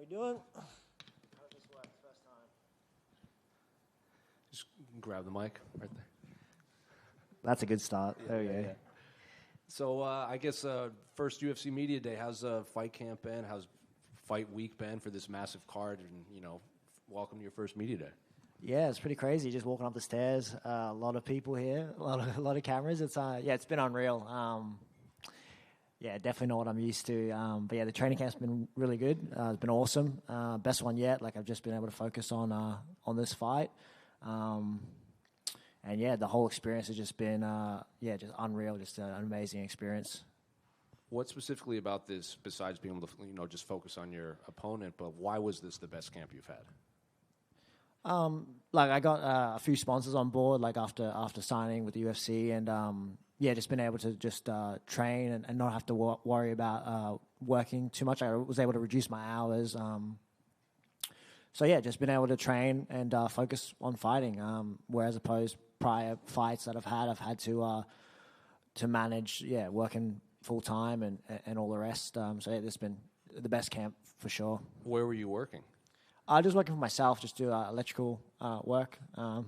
we doing? How does this work? First time. Just grab the mic right there. That's a good start. There we go. Yeah. So I guess first UFC Media Day. How's fight camp been? How's fight week been for this massive card? And welcome to your first Media Day. Yeah, it's pretty crazy. Just walking up the stairs, a lot of people here, a lot of cameras. It's it's been unreal. Definitely not what I'm used to. But yeah, the training camp's been really good. It's been awesome. Best one yet. Like I've just been able to focus on this fight. And yeah, the whole experience has just been just unreal. Just an amazing experience. What specifically about this, besides being able to just focus on your opponent, but why was this the best camp you've had? I got a few sponsors on board, like after signing with the UFC, and just been able to just train and not have to worry about working too much. I was able to reduce my hours. Just been able to train and focus on fighting. Whereas opposed prior fights that I've had to manage, working full time and all the rest. This has been the best camp for sure. Where were you working? Just working for myself, just do electrical work. And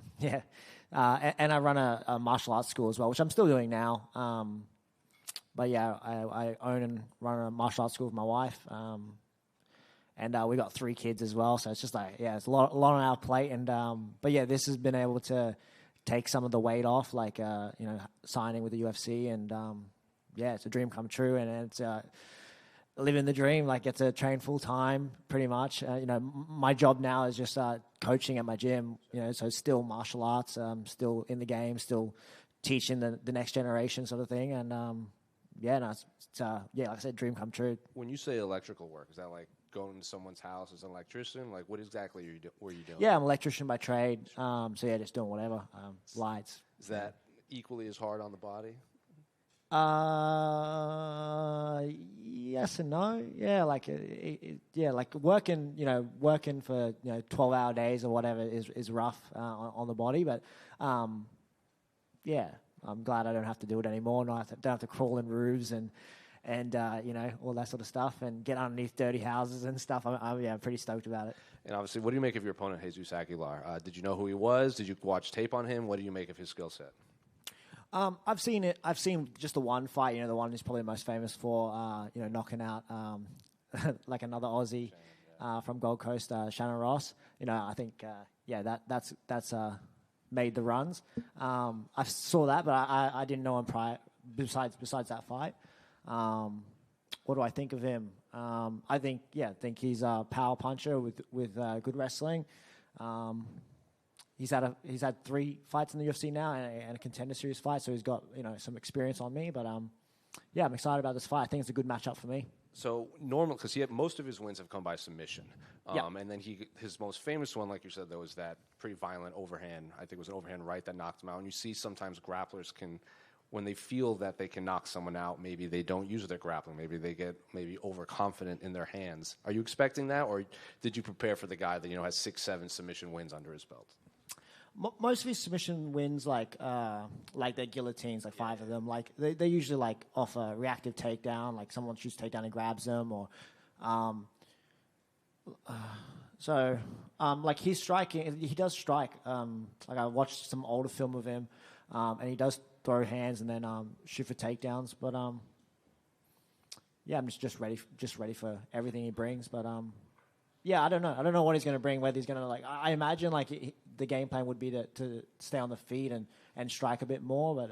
I run a martial arts school as well, which I'm still doing now. I own and run a martial arts school with my wife. And we got 3 kids as well, so it's just it's a lot on our plate. And this has been able to take some of the weight off, signing with the UFC, and it's a dream come true, and it's living the dream. Like, get to train full time, pretty much. My job now is just coaching at my gym. So still martial arts, still in the game, still teaching the next generation, sort of thing. And like I said, dream come true. When you say electrical work, is that like going to someone's house as an electrician? Like, what exactly were you doing? Yeah, I'm an electrician by trade. Just doing whatever. Lights. Is that equally as hard on the body? Yes and no. Yeah, like working for 12-hour days or whatever is rough on the body, but I'm glad I don't have to do it anymore. Don't have to crawl in roofs and all that sort of stuff and get underneath dirty houses and stuff. I'm pretty stoked about it. And obviously, what do you make of your opponent, Jesus Aguilar? Did you know who he was? Did you watch tape on him? What do you make of his skill set? I've seen it. I've seen just the one fight. The one he's probably most famous for. Knocking out like another Aussie from Gold Coast, Shannon Ross. I think that's made the runs. I saw that, but I didn't know him prior. Besides that fight, what do I think of him? I think he's a power puncher with good wrestling. He's had 3 fights in the UFC now and a contender series fight, so he's got some experience on me. But I'm excited about this fight. I think it's a good matchup for me. So because most of his wins have come by submission, and then his most famous one, like you said, there was that pretty violent overhand. I think it was an overhand right that knocked him out. And you see sometimes grapplers when they feel that they can knock someone out, maybe they don't use their grappling. Maybe they get overconfident in their hands. Are you expecting that, or did you prepare for the guy that has 6-7 submission wins under his belt? Most of his submission wins, like their guillotines, like 5 of them, like they usually like off a reactive takedown, like someone shoots takedown and grabs them, or like he's striking. He does strike. Like I watched some older film of him, and he does throw hands and then shoot for takedowns. But I'm just ready for everything he brings. But I don't know. I don't know what he's going to bring. Whether he's going to I imagine the game plan would be to stay on the feet and strike a bit more. But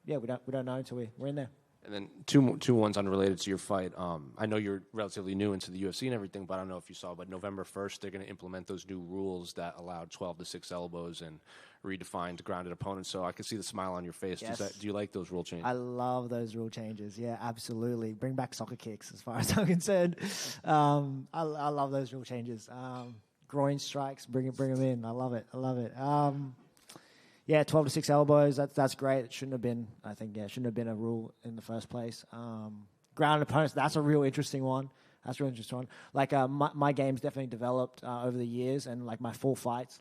we don't know until we're in there. And then two ones unrelated to your fight. I know you're relatively new into the UFC and everything, but I don't know if you saw. But November 1st, they're going to implement those new rules that allowed 12 to 6 elbows and redefined grounded opponents. So I can see the smile on your face. Yes. Do you like those rule changes? I love those rule changes. Yeah, absolutely. Bring back soccer kicks, as far as I'm concerned. I love those rule changes. Groin strikes, bring them in. I love it. 12 to 6 elbows. That's great. It shouldn't have been. I think shouldn't have been a rule in the first place. Grounded opponents. That's a real interesting one. Like my game's definitely developed over the years, and like my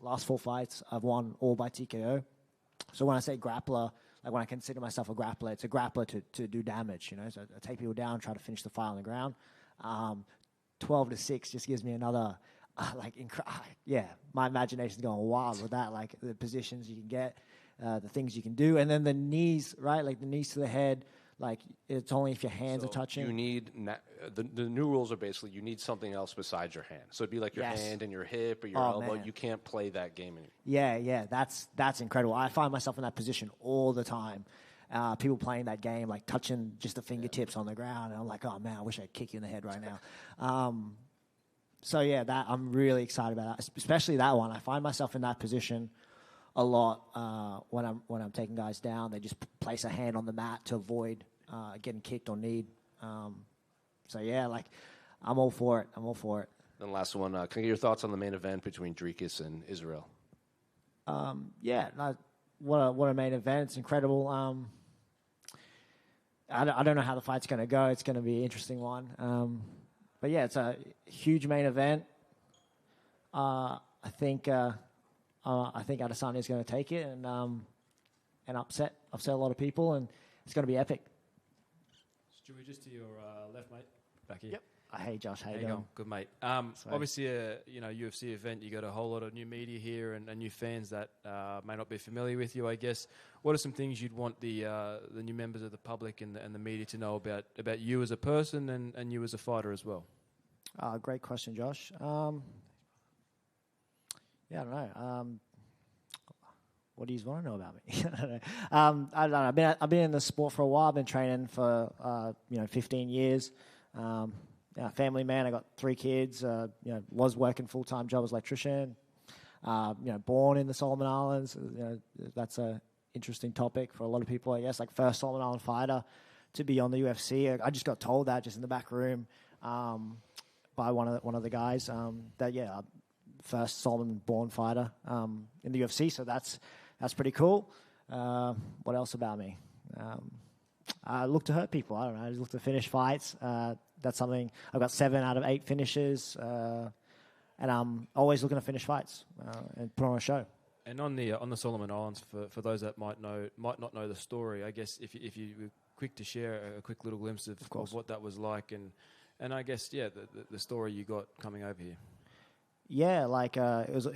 last 4 fights, I've won all by TKO. So when I say grappler, like when I consider myself a grappler, it's a grappler to do damage. So I take people down, try to finish the fight on the ground. 12-6 just gives me another, my imagination's going wild with that, like the positions you can get, the things you can do. And then the knees, right? Like the knees to the head, like it's only if your hands are touching. You need, the new rules are basically you need something else besides your hand. So it'd be like your hand and your hip or your elbow. Man. You can't play that game anymore. Yeah, that's incredible. I find myself in that position all the time. People playing that game, like touching just the fingertips on the ground. And I'm like, oh, man, I wish I could kick you in the head right now. So, yeah, that I'm really excited about that, especially that one. I find myself in that position a lot when I'm taking guys down. They just place a hand on the mat to avoid getting kicked or kneed. So, yeah, like I'm all for it. Then last one, can I get your thoughts on the main event between Dricus and Israel? What a main event. It's incredible. I don't know how the fight's going to go. It's going to be an interesting one. But yeah, it's a huge main event. I think Adesanya is going to take it and upset a lot of people, and it's going to be epic. Stewie, just to your left, mate. Back here. Yep. Hey, Josh. How you going? Good, mate. Obviously, UFC event, you got a whole lot of new media here and new fans that may not be familiar with you, I guess. What are some things you'd want the new members of the public and the media to know about you as a person and you as a fighter as well? Great question, Josh. I don't know. What do you want to know about me? I don't know. I've been in the sport for a while. I've been training for 15 years. Family man. I got 3 kids. Was working full-time job as electrician. Born in the Solomon Islands. That's a interesting topic for a lot of people, I guess. Like first Solomon Island fighter to be on the UFC. I just got told that just in the back room by one of the guys first Solomon-born fighter in the UFC. So that's pretty cool. What else about me? I look to hurt people. I don't know. I just look to finish fights. That's something. I've got 7 out of 8 finishes, and I'm always looking to finish fights and put on a show. And on the Solomon Islands, for those that might not know the story, I guess if you were quick to share a quick little glimpse of what that was like, and I guess the story you got coming over here. Yeah, like it was.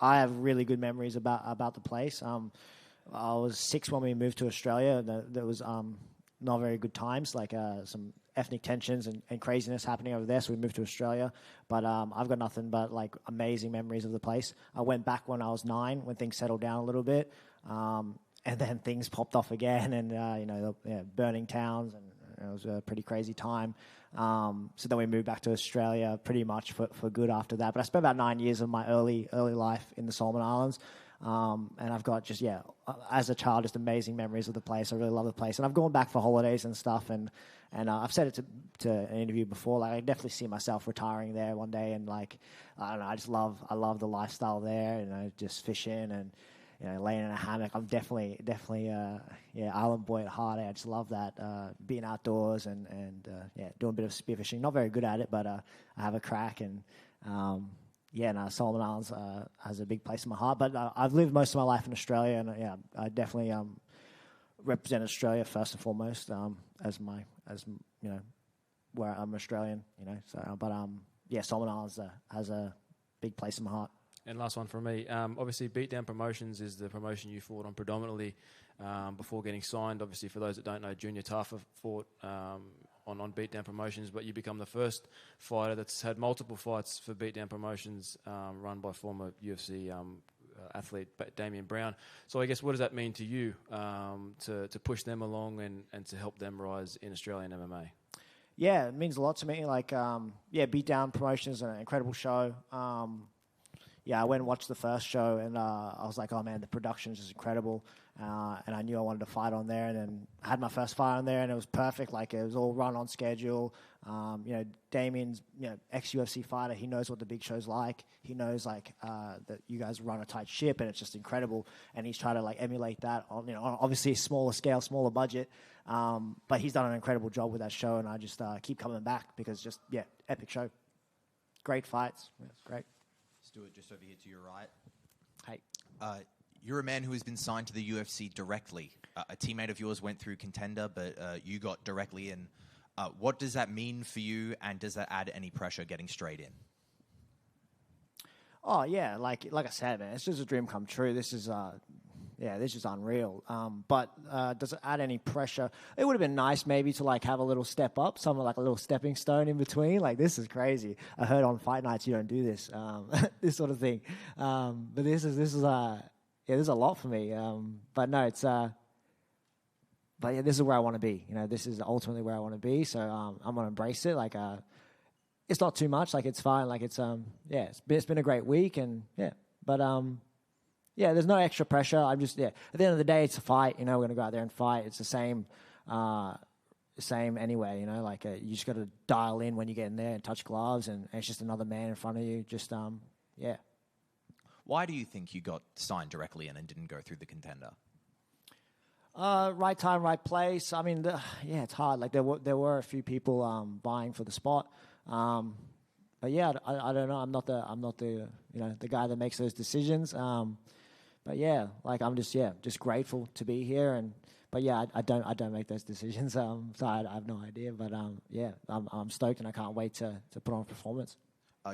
I have really good memories about the place. I was 6 when we moved to Australia, and there was not very good times, like some ethnic tensions and craziness happening over there, so we moved to Australia. But I've got nothing but like amazing memories of the place. I went back when I was 9, when things settled down a little bit, and then things popped off again, and burning towns, and it was a pretty crazy time. So then we moved back to Australia pretty much for good after that. But I spent about 9 years of my early life in the Solomon Islands. And I've got as a child, just amazing memories of the place. I really love the place. And I've gone back for holidays and stuff. And I've said it to an interview before, like I definitely see myself retiring there one day. And like, I don't know, I love the lifestyle there, just fishing and, laying in a hammock. I'm definitely island boy at heart. I just love that, being outdoors and doing a bit of spearfishing. Not very good at it, but I have a crack. And Solomon Islands has a big place in my heart. But I've lived most of my life in Australia, and I definitely represent Australia first and foremost as where I'm Australian. Solomon Islands has a big place in my heart. And last one from me. Obviously, Beatdown Promotions is the promotion you fought on predominantly before getting signed. Obviously, for those that don't know, Junior Tafa fought on Beatdown Promotions, but you become the first fighter that's had multiple fights for Beatdown Promotions run by former UFC athlete Damian Brown. So I guess what does that mean to you to push them along and to help them rise in Australian MMA? Yeah, it means a lot to me. Like, Beatdown Promotions is an incredible show. I went and watched the first show, and I was like, oh, man, the production is just incredible. And I knew I wanted to fight on there, and then I had my first fight on there, and it was perfect. Like, it was all run on schedule. Damien's, ex-UFC fighter. He knows what the big show's like. He knows, that you guys run a tight ship, and it's just incredible. And he's trying to, emulate that on, obviously a smaller scale, smaller budget. But he's done an incredible job with that show, and I just keep coming back because epic show. Great fights. Yeah, it's great. Stewart, just over here to your right. Hey. You're a man who has been signed to the UFC directly. A teammate of yours went through Contender, but you got directly in. What does that mean for you, and does that add any pressure getting straight in? Oh yeah, like I said, man, it's just a dream come true. This is this is unreal. But does it add any pressure? It would have been nice maybe to like have a little step up, something like a little stepping stone in between. Like, this is crazy. I heard on fight nights you don't do this, this sort of thing. But this is there's a lot for me. But no, it's but yeah, this is where I want to be. You know, this is ultimately where I want to be. So I'm gonna embrace it. Like it's not too much. Like, it's fine. Like, it's it's been a great week, and but there's no extra pressure. I'm just at the end of the day, it's a fight. You know, we're gonna go out there and fight. It's the same anyway. You know, like you just got to dial in when you get in there and touch gloves, and it's just another man in front of you. Just Why do you think you got signed directly in and didn't go through the Contender? Right time, right place. I mean, it's hard. Like, there were a few people vying for the spot. But yeah, I don't know. I'm not the the guy that makes those decisions. But yeah, like, I'm just grateful to be here. But I don't make those decisions. So I have no idea. But I'm stoked, and I can't wait to put on a performance.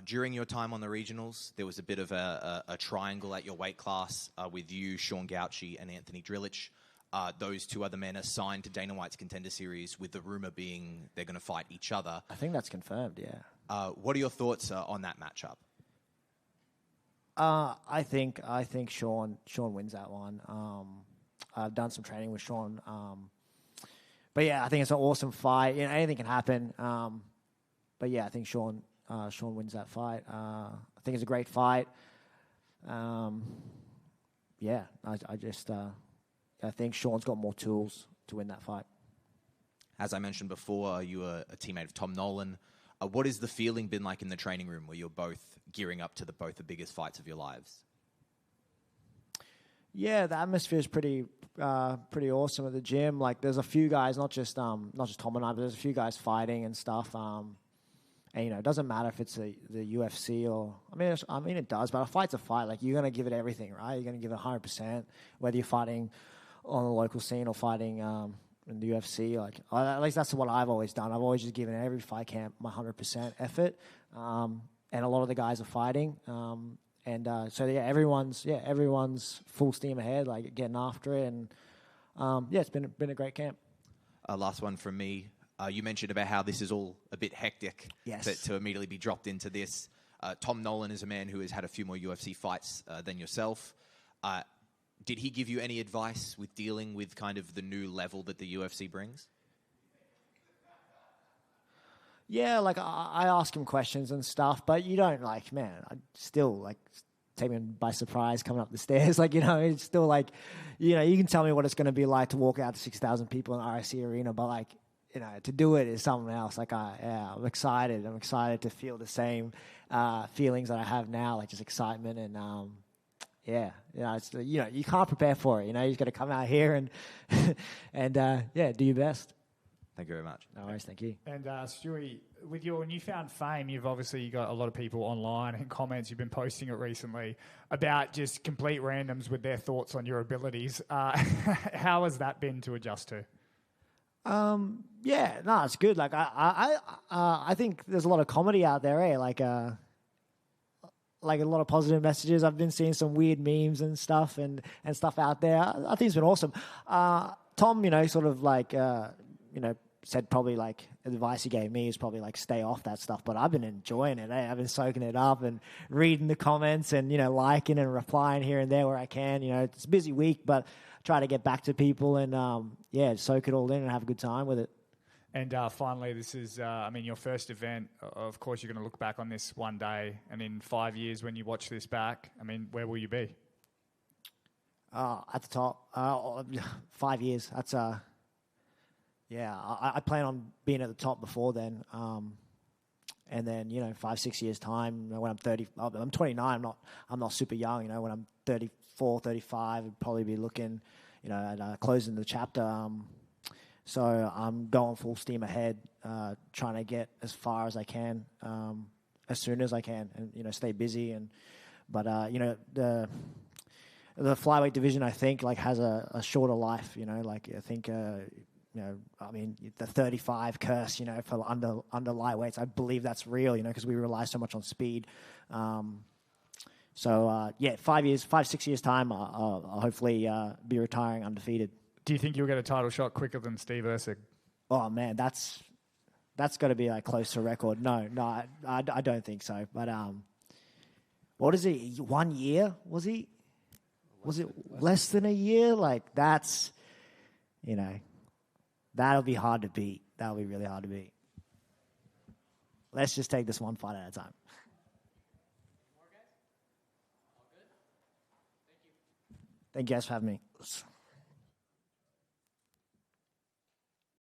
During your time on the regionals, there was a bit of a triangle at your weight class with you, Sean Gauci, and Anthony Drillich. Those two other men are signed to Dana White's Contender Series, with the rumor being they're going to fight each other. I think that's confirmed, yeah. What are your thoughts on that matchup? I think Sean wins that one. I've done some training with Sean. But yeah, I think it's an awesome fight. You know, anything can happen. But yeah, I think Sean wins that fight. I think it's a great fight. I think Sean's got more tools to win that fight. As I mentioned before, you were a teammate of Tom Nolan. What has the feeling been like in the training room where you're both gearing up to both the biggest fights of your lives? Yeah, the atmosphere is pretty awesome at the gym. Like, there's a few guys, not just Tom and I, but there's a few guys fighting and stuff. And you know, it doesn't matter if it's the UFC or I mean it does, but a fight's a fight. Like, you're gonna give it everything, right? You're gonna give it 100%, whether you're fighting on the local scene or fighting in the UFC. Like, at least that's what I've always done. I've always just given every fight camp my 100% effort. And a lot of the guys are fighting. Everyone's full steam ahead, like getting after it. And it's been a great camp. Last one from me. You mentioned about how this is all a bit hectic. Yes. To immediately be dropped into this. Tom Nolan is a man who has had a few more UFC fights than yourself. Did he give you any advice with dealing with kind of the new level that the UFC brings? Yeah, like I ask him questions and stuff, but you don't I still take me by surprise coming up the stairs. It's still you can tell me what it's going to be like to walk out to 6,000 people in RAC Arena, but to do it is something else. I'm excited. I'm excited to feel the same feelings that I have now, like just excitement and you can't prepare for it. You just got to come out here and do your best. Thank you very much. No worries, thank you. And Stewie, with your newfound fame, you've obviously got a lot of people online and comments. You've been posting it recently about just complete randoms with their thoughts on your abilities. How has that been to adjust to? It's good. I think there's a lot of comedy out there, eh? Like a lot of positive messages. I've been seeing some weird memes and stuff and stuff out there. I think it's been awesome. Tom, said probably advice he gave me is probably stay off that stuff. But I've been enjoying it. Eh? I've been soaking it up and reading the comments and, liking and replying here and there where I can. It's a busy week, but try to get back to people and, soak it all in and have a good time with it. And finally, this is, your first event. Of course, you're going to look back on this one day, and in 5 years when you watch this back, where will you be? At the top. 5 years. That's I plan on being at the top before then. And then 5-6 years time, when I'm 30, I'm 29. I'm not super young. When I'm 34, 35, I'd probably be looking, at closing the chapter. So I'm going full steam ahead, trying to get as far as I can, as soon as I can, and stay busy. But the flyweight division, I think, has a shorter life. I think I mean, the 35 curse, for under lightweights, I believe that's real, because we rely so much on speed. 6 years time, I'll hopefully be retiring undefeated. Do you think you'll get a title shot quicker than Steve Erceg? Oh man, that's got to be like close to record. No, I don't think so. But what is it? 1 year was he? Was it less than a year? Like that's, that'll be hard to beat. That'll be really hard to beat. Let's just take this one fight at a time. Thank you guys for having me.